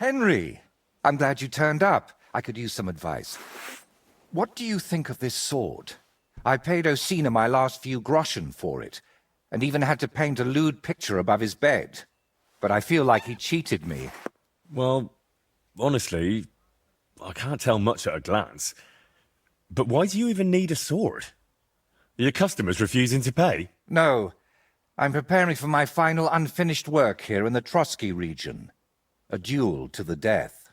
Henry, I'm glad you turned up. I could use some advice. What do you think of this sword? I paid Osina my last few groschen for it, and even had to paint a lewd picture above his bed. But I feel like he cheated me. Well, honestly, I can't tell much at a glance. But why do you even need a sword? Are your customers refusing to pay? No, I'm preparing for my final unfinished work here in the Trotsky region. A duel to the death.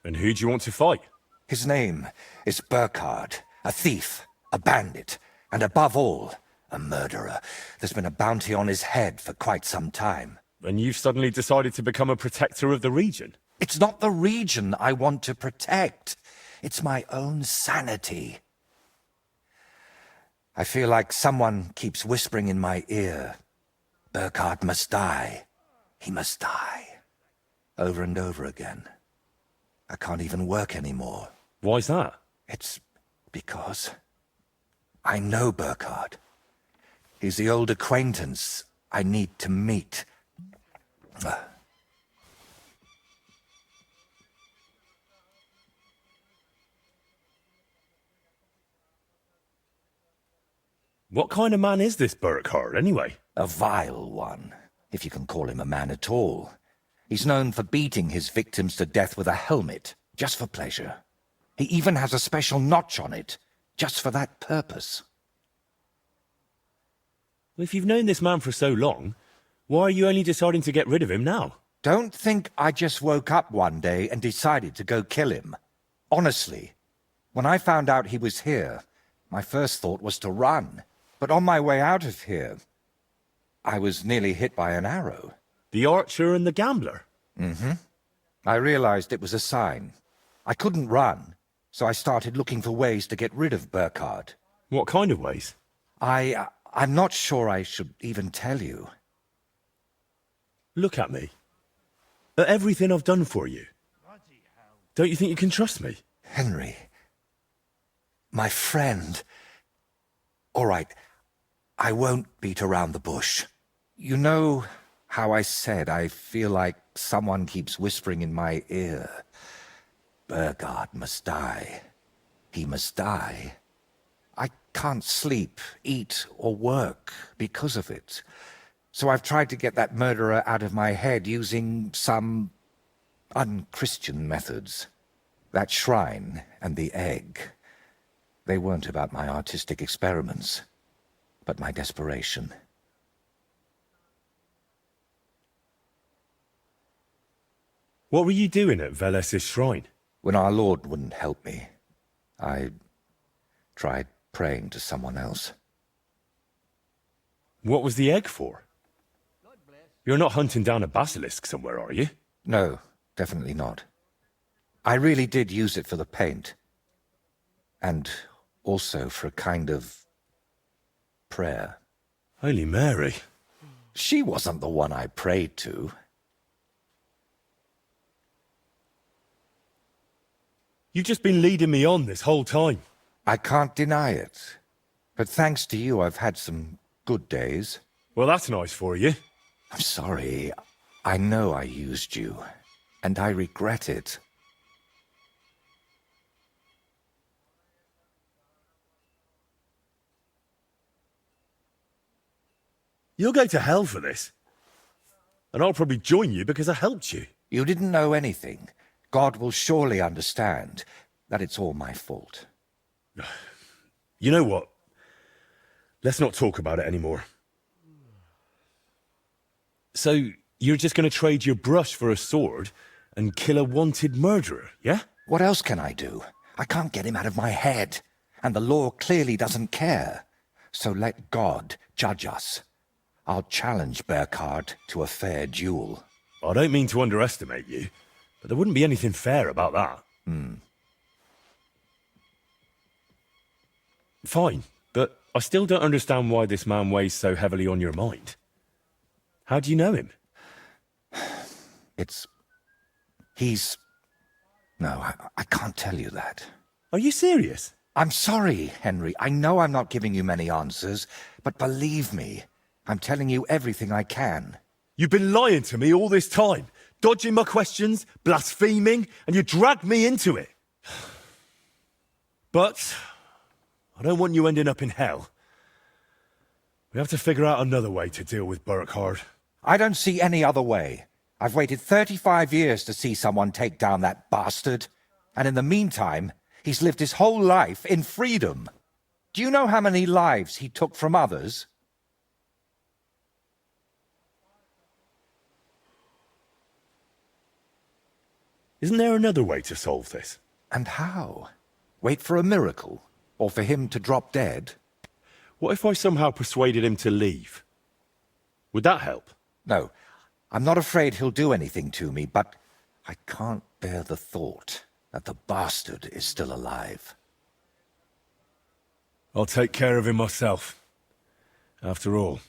And who do you want to fight? His name is Burkhard, a thief, a bandit, and above all, a murderer. There's been a bounty on his head for quite some time. And you've suddenly decided to become a protector of the region? It's not the region I want to protect. It's my own sanity. I feel like someone keeps whispering in my ear, Burkhard must die. He must die. Over and over again. I can't even work anymore. Why's that? It's because I know Burkhard. He's the old acquaintance I need to meet. What kind of man is this Burkhard, anyway? A vile one, if you can call him a man at all. He's known for beating his victims to death with a helmet, just for pleasure. He even has a special notch on it, just for that purpose. Well, if you've known this man for so long, why are you only deciding to get rid of him now? Don't think I just woke up one day and decided to go kill him. Honestly, when I found out he was here, my first thought was to run. But on my way out of here, I was nearly hit by an arrow. The archer and the gambler? Mm-hmm. I realized it was a sign. I couldn't run, so I started looking for ways to get rid of Burkhard. What kind of ways? I'm not sure I should even tell you. Look at me. At everything I've done for you. Don't you think you can trust me? Henry. My friend. All right. I won't beat around the bush. You know how I said I feel like someone keeps whispering in my ear. Burkhard must die. He must die. I can't sleep, eat, or work because of it. So I've tried to get that murderer out of my head using some unchristian methods. That shrine and the egg, they weren't about my artistic experiments, but my desperation. What were you doing at Veles's shrine? When our Lord wouldn't help me, I tried praying to someone else. What was the egg for? You're not hunting down a basilisk somewhere, are you? No, definitely not. I really did use it for the paint. And also for a kind of prayer. Holy Mary. She wasn't the one I prayed to. You've just been leading me on this whole time. I can't deny it. But thanks to you, I've had some good days. Well, that's nice for you. I'm sorry. I know I used you. And I regret it. You'll go to hell for this. And I'll probably join you because I helped you. You didn't know anything. God will surely understand that it's all my fault. You know what? Let's not talk about it anymore. So, you're just going to trade your brush for a sword and kill a wanted murderer, yeah? What else can I do? I can't get him out of my head. And the law clearly doesn't care. So let God judge us. I'll challenge Burkhard to a fair duel. I don't mean to underestimate you, but there wouldn't be anything fair about that. Fine, but I still don't understand why this man weighs so heavily on your mind. How do you know him? No, I can't tell you that. Are you serious? I'm sorry, Henry. I know I'm not giving you many answers, but believe me, I'm telling you everything I can. You've been lying to me all this time, dodging my questions, blaspheming, and you dragged me into it. But I don't want you ending up in hell. We have to figure out another way to deal with Burkhardt. I don't see any other way. I've waited 35 years to see someone take down that bastard. And in the meantime, he's lived his whole life in freedom. Do you know how many lives he took from others? Isn't there another way to solve this? And how? Wait for a miracle? Or for him to drop dead? What if I somehow persuaded him to leave? Would that help? No, I'm not afraid he'll do anything to me, but I can't bear the thought that the bastard is still alive. I'll take care of him myself. After all,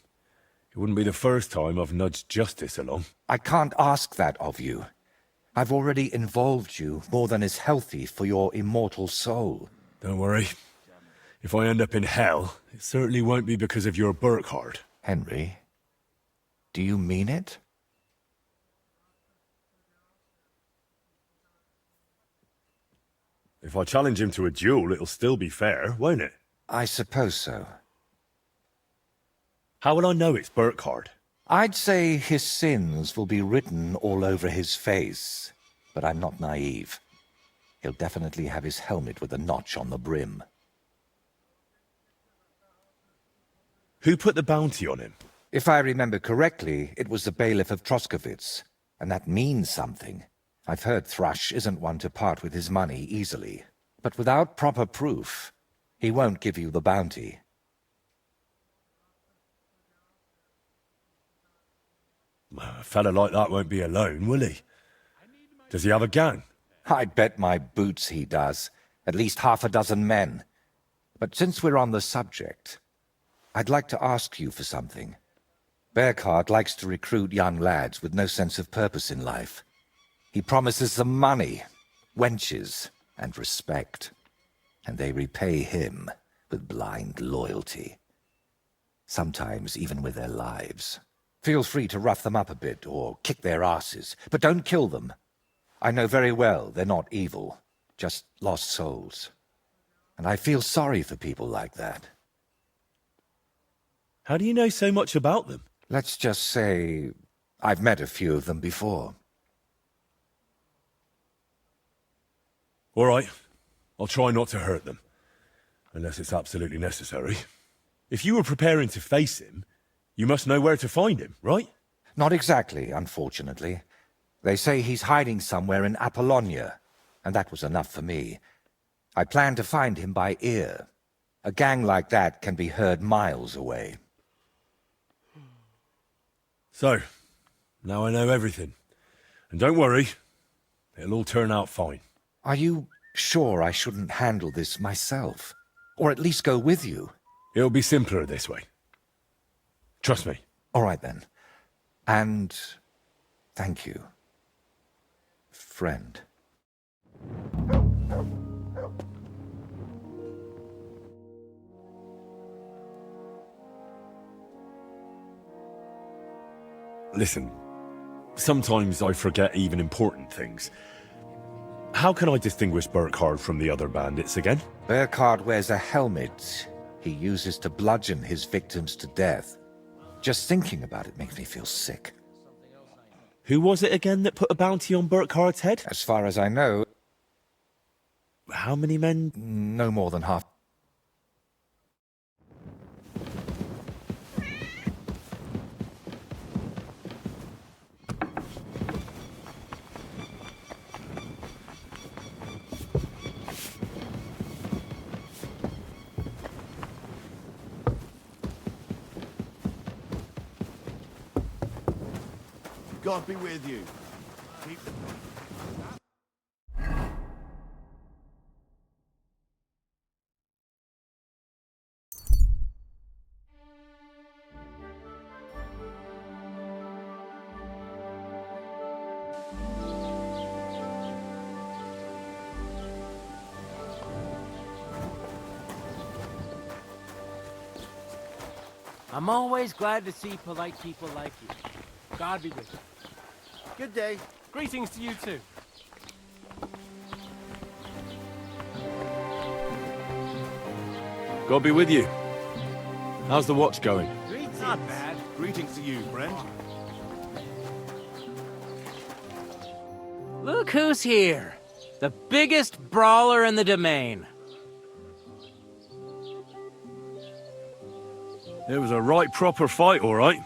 it wouldn't be the first time I've nudged justice along. I can't ask that of you. I've already involved you more than is healthy for your immortal soul. Don't worry. If I end up in hell, it certainly won't be because of your Burkhardt. Henry, do you mean it? If I challenge him to a duel, it'll still be fair, won't it? I suppose so. How will I know it's Burkhardt? I'd say his sins will be written all over his face, but I'm not naive. He'll definitely have his helmet with a notch on the brim. Who put the bounty on him? If I remember correctly, it was the bailiff of Troskowitz, and that means something. I've heard Thrush isn't one to part with his money easily, but without proper proof, he won't give you the bounty. A fella like that won't be alone, will he? Does he have a gang? I'd bet my boots he does. At least half a dozen men. But since we're on the subject, I'd like to ask you for something. Burkhardt likes to recruit young lads with no sense of purpose in life. He promises them money, wenches, and respect. And they repay him with blind loyalty. Sometimes even with their lives. Feel free to rough them up a bit or kick their asses, but don't kill them. I know very well they're not evil, just lost souls. And I feel sorry for people like that. How do you know so much about them? Let's just say I've met a few of them before. All right. I'll try not to hurt them. Unless it's absolutely necessary. If you were preparing to face him, you must know where to find him, right? Not exactly, unfortunately. They say he's hiding somewhere in Apollonia, and that was enough for me. I plan to find him by ear. A gang like that can be heard miles away. So, now I know everything. And don't worry, it'll all turn out fine. Are you sure I shouldn't handle this myself? Or at least go with you? It'll be simpler this way. Trust me. All right, then. And thank you, friend. Listen, sometimes I forget even important things. How can I distinguish Burkhardt from the other bandits again? Burkhardt wears a helmet he uses to bludgeon his victims to death. Just thinking about it makes me feel sick. Who was it again that put a bounty on Burkhardt's head? As far as I know, How many men? no more than half. God be with you. Keep the... I'm always glad to see polite people like you. God be with you. Good day. Greetings to you too. God be with you. How's the watch going? Not bad. Greetings to you, friend. Look who's here. The biggest brawler in the domain. It was a right proper fight, all right.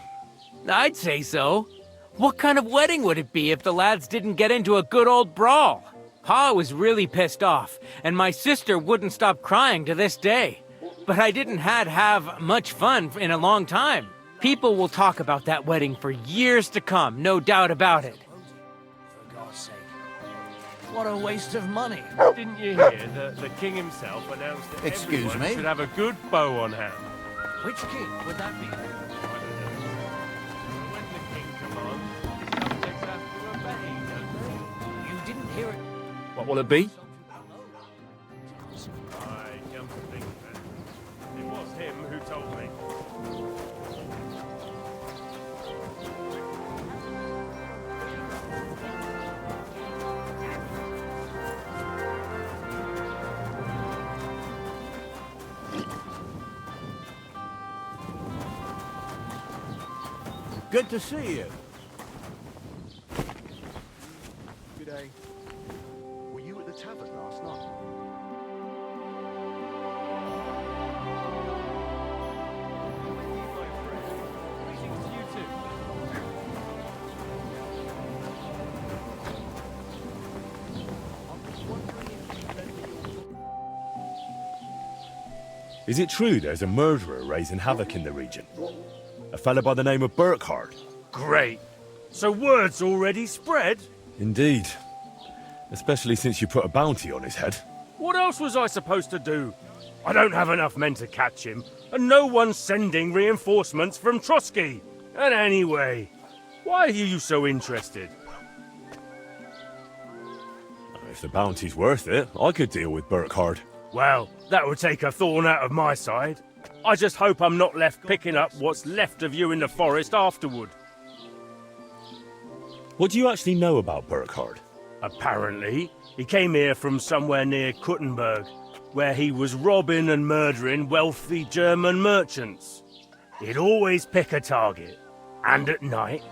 I'd say so. What kind of wedding would it be if the lads didn't get into a good old brawl? Pa was really pissed off, and my sister wouldn't stop crying to this day. But I didn't have much fun in a long time. People will talk about that wedding for years to come, no doubt about it. For God's sake. What a waste of money. Didn't you hear that the king himself announced that Excuse everyone me? should have a good bow on hand? Which king would that be? I don't know. When the king commands, his subjects have to obey, don't You didn't hear it. What will it be? they? I come to think of it. It was him who told me. Good to see you. Good day. Were you at the tavern last night? Greetings to you too. Is it true there's a murderer raising havoc in the region? A fella by the name of Burkhardt? Great. So word's already spread? Indeed. Especially since you put a bounty on his head. What else was I supposed to do? I don't have enough men to catch him, and no one's sending reinforcements from Trotsky. And anyway, why are you so interested? If the bounty's worth it, I could deal with Burkhardt. Well, that would take a thorn out of my side. I just hope I'm not left picking up what's left of you in the forest afterward. What do you actually know about Burkhardt? Apparently, he came here from somewhere near Kuttenberg, where he was robbing and murdering wealthy German merchants. He'd always pick a target, and at night,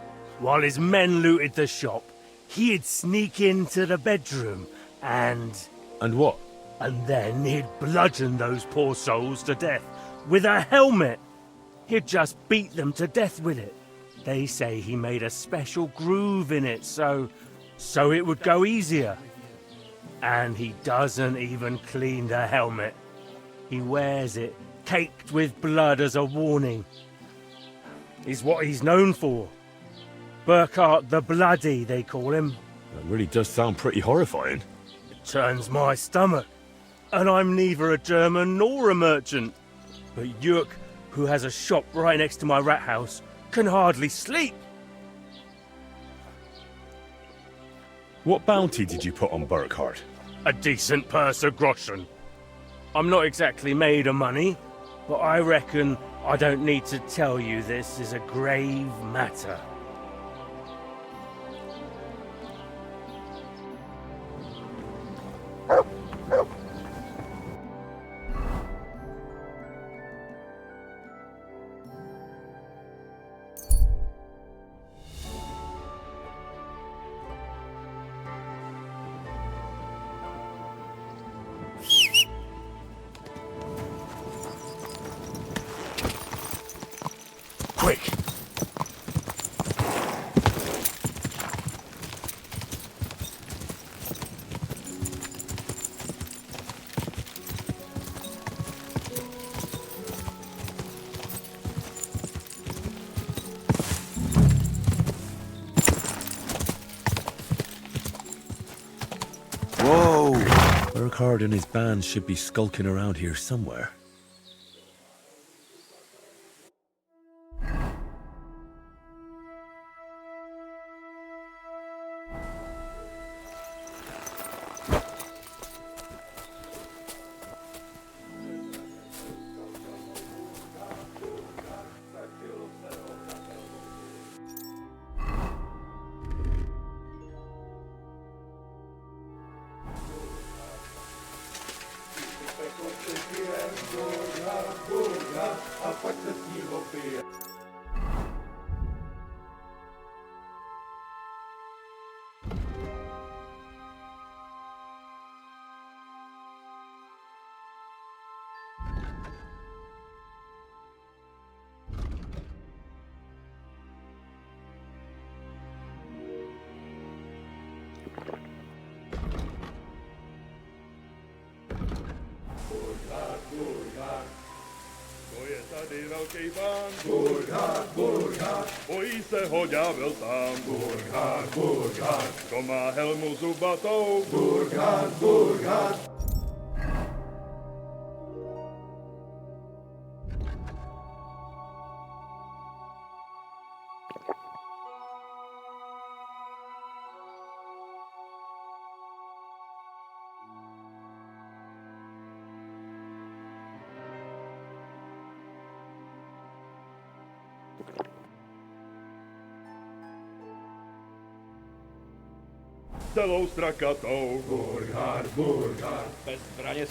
while his men looted the shop, he'd sneak into the bedroom and What? then he'd bludgeon those poor souls to death with a helmet. He'd just beat them to death with it. They say he made a special groove in it so it would go easier. And he doesn't even clean the helmet. He wears it caked with blood as a warning. Is what he's known for. Burkhardt the Bloody, they call him. That really does sound pretty horrifying. It turns my stomach. And I'm neither a German nor a merchant. But Jörg, who has a shop right next to my rat house, can hardly sleep. What bounty did you put on Burkhardt? A decent purse of groschen. I'm not exactly made of money, but I reckon I don't need to tell you this is a grave matter. Quick! Whoa! Burkhardt and his band should be skulking around here somewhere. To je tady velký pán Burkhard, Burkhard, bojí se ho ďábel sám Burkhard, Burkhard, kdo má helmu zubatou Burkhard, Burkhard. Celou strakatou Burkhard, Burkhard. Bez zbraně.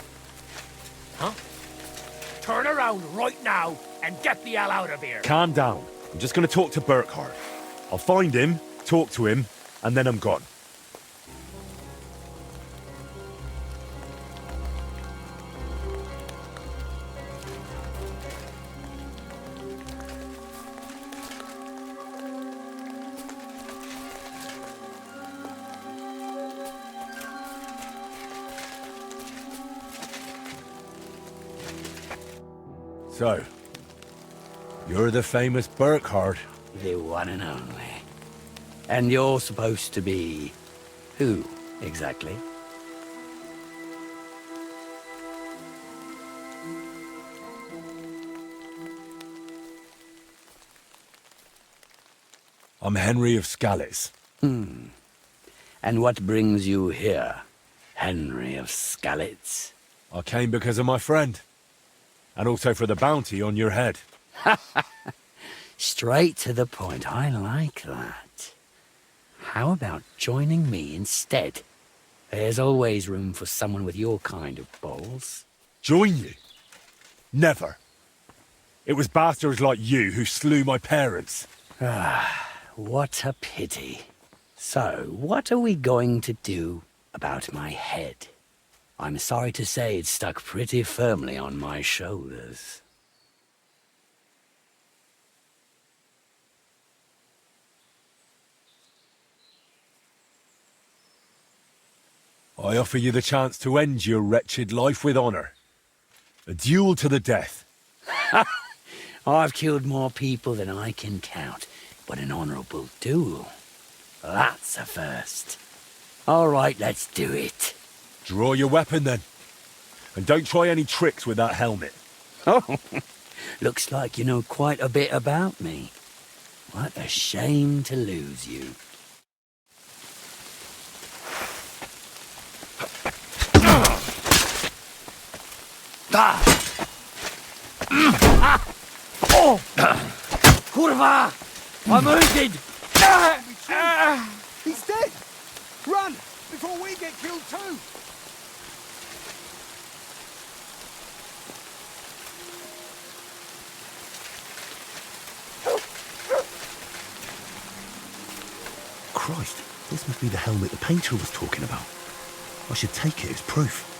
Turn around right now and get the hell out of here. Calm down. I'm just going to talk to Burkhard. I'll find him, talk to him, and then I'm gone. So, you're the famous Burkhard. The one and only. And you're supposed to be... who, exactly? I'm Henry of Skalitz. And what brings you here, Henry of Skalitz? I came because of my friend. And also for the bounty on your head. Straight to the point. I like that. How about joining me instead? There's always room for someone with your kind of balls. Join you? Never. It was bastards like you who slew my parents. What a pity. So, what are we going to do about my head? I'm sorry to say it's stuck pretty firmly on my shoulders. I offer you the chance to end your wretched life with honor. A duel to the death. I've killed more people than I can count, but an honorable duel, that's a first. All right, let's do it. Draw your weapon then. And don't try any tricks with that helmet. Oh, looks like you know quite a bit about me. What a shame to lose you. Oh! Kurva! I'm wounded! He's dead! Run! Before we get killed too! Christ, this must be the helmet the painter was talking about. I should take it as proof.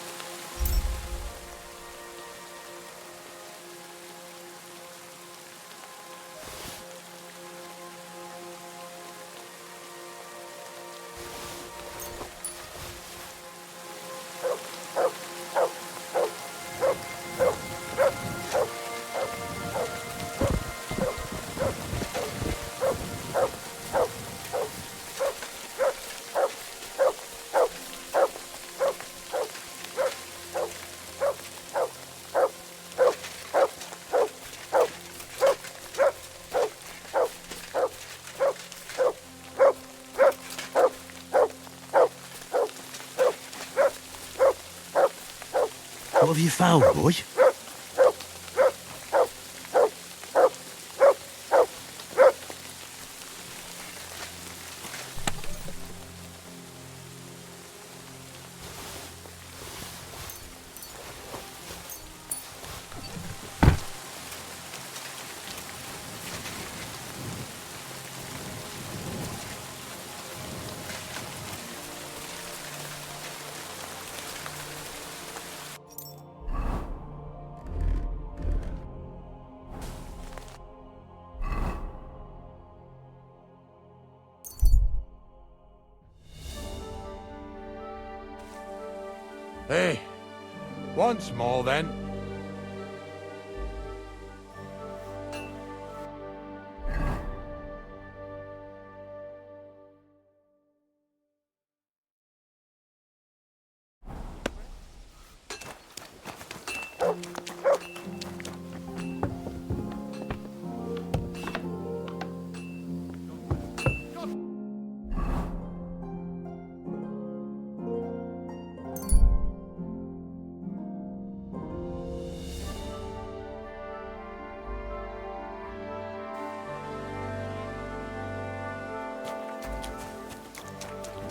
What have you found, boy? Hey, once more then.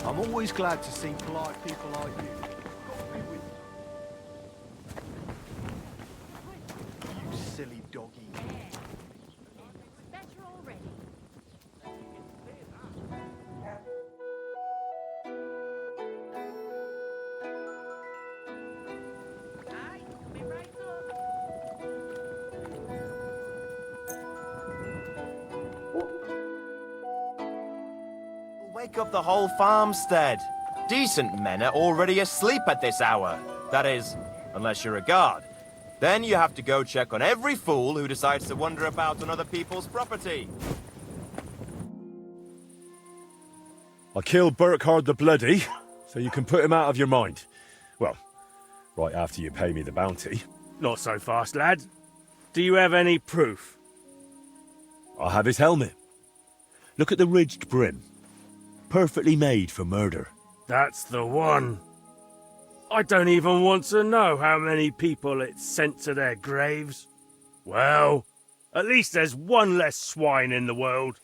I'm always glad to see polite people like you. Got me with you, silly doggy. Better already. Aye, be right up. Wake up the whole farmstead. Decent men are already asleep at this hour. That is, unless you're a guard. Then you have to go check on every fool who decides to wander about on other people's property. I killed Burkhard the Bloody, so you can put him out of your mind. Well, right after you pay me the bounty. Not so fast, lad. Do you have any proof? I have his helmet. Look at the ridged brim. Perfectly made for murder. That's the one. I don't even want to know how many people it's sent to their graves. Well, at least there's one less swine in the world.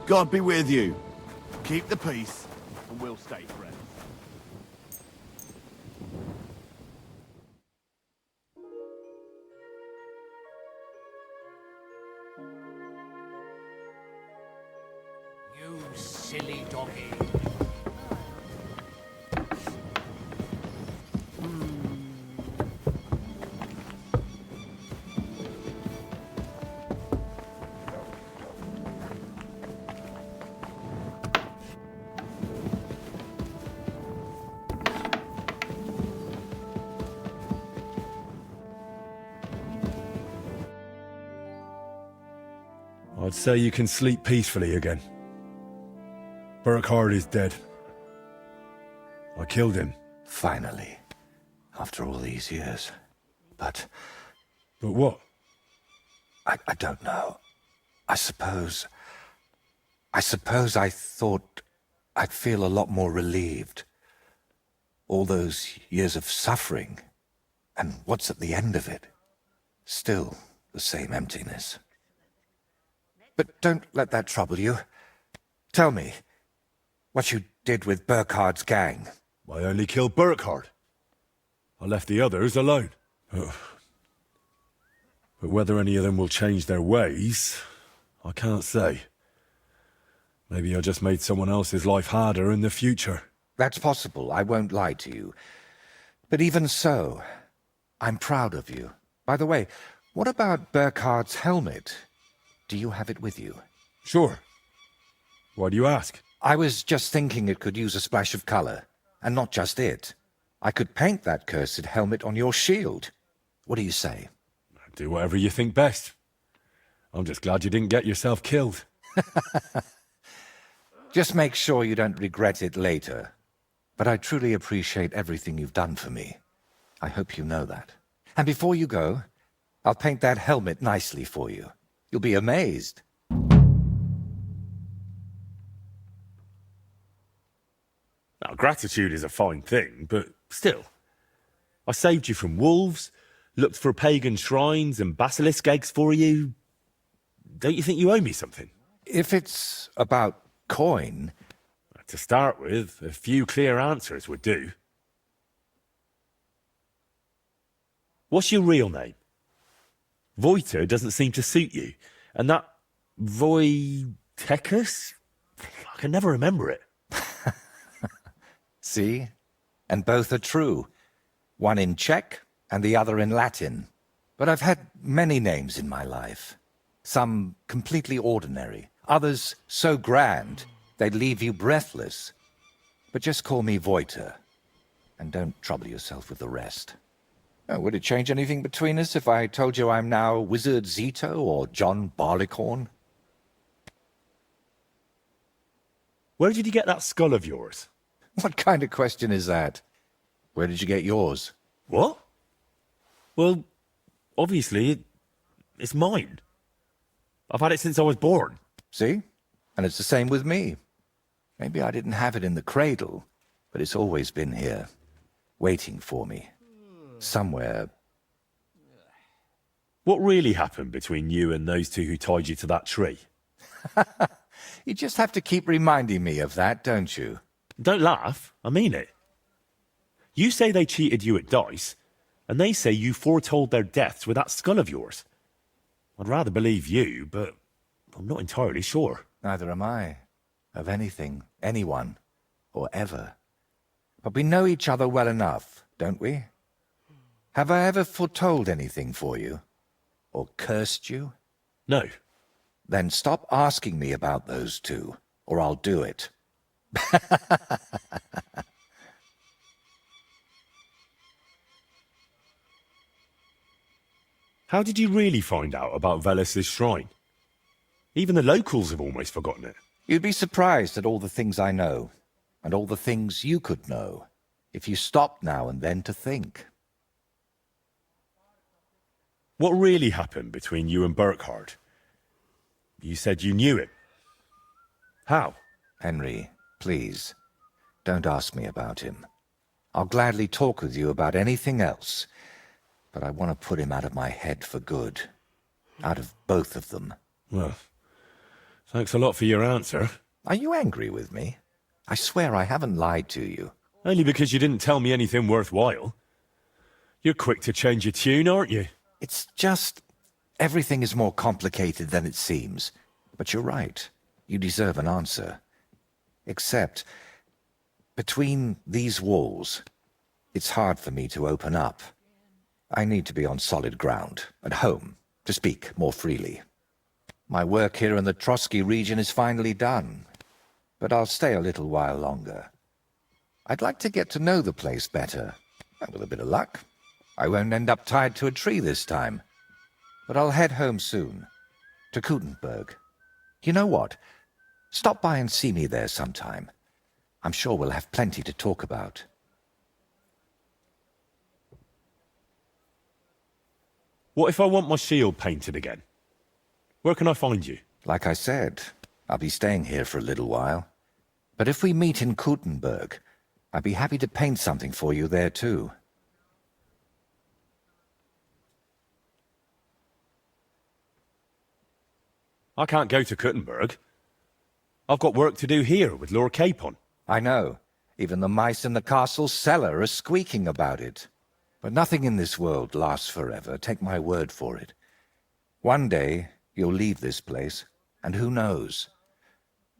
God be with you. Keep the peace, and we'll stay friends. You silly doggy. I'd say you can sleep peacefully again. Burkhard is dead. I killed him. Finally. After all these years. But But what? I don't know. I suppose I thought I'd feel a lot more relieved. All those years of suffering. And what's at the end of it? Still the same emptiness. But don't let that trouble you. Tell me, what you did with Burkhard's gang. I only killed Burkhard. I left the others alone. But whether any of them will change their ways, I can't say. Maybe I just made someone else's life harder in the future. That's possible, I won't lie to you. But even so, I'm proud of you. By the way, what about Burkhard's helmet? Do you have it with you? Sure. Why do you ask? I was just thinking it could use a splash of color. And not just it. I could paint that cursed helmet on your shield. What do you say? Do whatever you think best. I'm just glad you didn't get yourself killed. Just make sure you don't regret it later. But I truly appreciate everything you've done for me. I hope you know that. And before you go, I'll paint that helmet nicely for you. You'll be amazed. Now, gratitude is a fine thing, but still. I saved you from wolves, looked for pagan shrines and basilisk eggs for you. Don't you think you owe me something? If it's about coin... To start with, a few clear answers would do. What's your real name? Voiter doesn't seem to suit you, and that Voitechus? I can never remember it. See? And both are true. One in Czech and the other in Latin. But I've had many names in my life. Some completely ordinary. Others so grand they'd leave you breathless. But just call me Voiter. And don't trouble yourself with the rest. Oh, would it change anything between us if I told you I'm now Wizard Zito or John Barleycorn? Where did you get that skull of yours? What kind of question is that? Where did you get yours? What? Well, obviously, it's mine. I've had it since I was born. See? And it's the same with me. Maybe I didn't have it in the cradle, but it's always been here, waiting for me. Somewhere. What really happened between you and those two who tied you to that tree? You just have to keep reminding me of that, don't you? Don't laugh. I mean it. You say they cheated you at dice, and they say you foretold their deaths with that skull of yours. I'd rather believe you, but I'm not entirely sure. Neither am I. Of anything, anyone, or ever. But we know each other well enough, don't we? Have I ever foretold anything for you? Or cursed you? No. Then stop asking me about those two, or I'll do it. How did you really find out about Velus's shrine? Even the locals have almost forgotten it. You'd be surprised at all the things I know, and all the things you could know, if you stopped now and then to think. What really happened between you and Burkhardt? You said you knew him. How? Henry, please, don't ask me about him. I'll gladly talk with you about anything else, but I want to put him out of my head for good. Out of both of them. Well, thanks a lot for your answer. Are you angry with me? I swear I haven't lied to you. Only because you didn't tell me anything worthwhile. You're quick to change your tune, aren't you? It's just... everything is more complicated than it seems. But you're right. You deserve an answer. Except, between these walls, it's hard for me to open up. I need to be on solid ground, at home, to speak more freely. My work here in the Trotsky region is finally done, but I'll stay a little while longer. I'd like to get to know the place better, and with a bit of luck, I won't end up tied to a tree this time. But I'll head home soon, to Kutenberg. You know what? Stop by and see me there sometime. I'm sure we'll have plenty to talk about. What if I want my shield painted again? Where can I find you? Like I said, I'll be staying here for a little while. But if we meet in Kutenberg, I'd be happy to paint something for you there too. I can't go to Kuttenberg. I've got work to do here with Lord Capon. I know. Even the mice in the castle's cellar are squeaking about it. But nothing in this world lasts forever, take my word for it. One day, you'll leave this place, and who knows?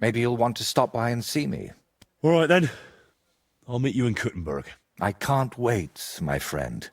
Maybe you'll want to stop by and see me. All right, then. I'll meet you in Kuttenberg. I can't wait, my friend.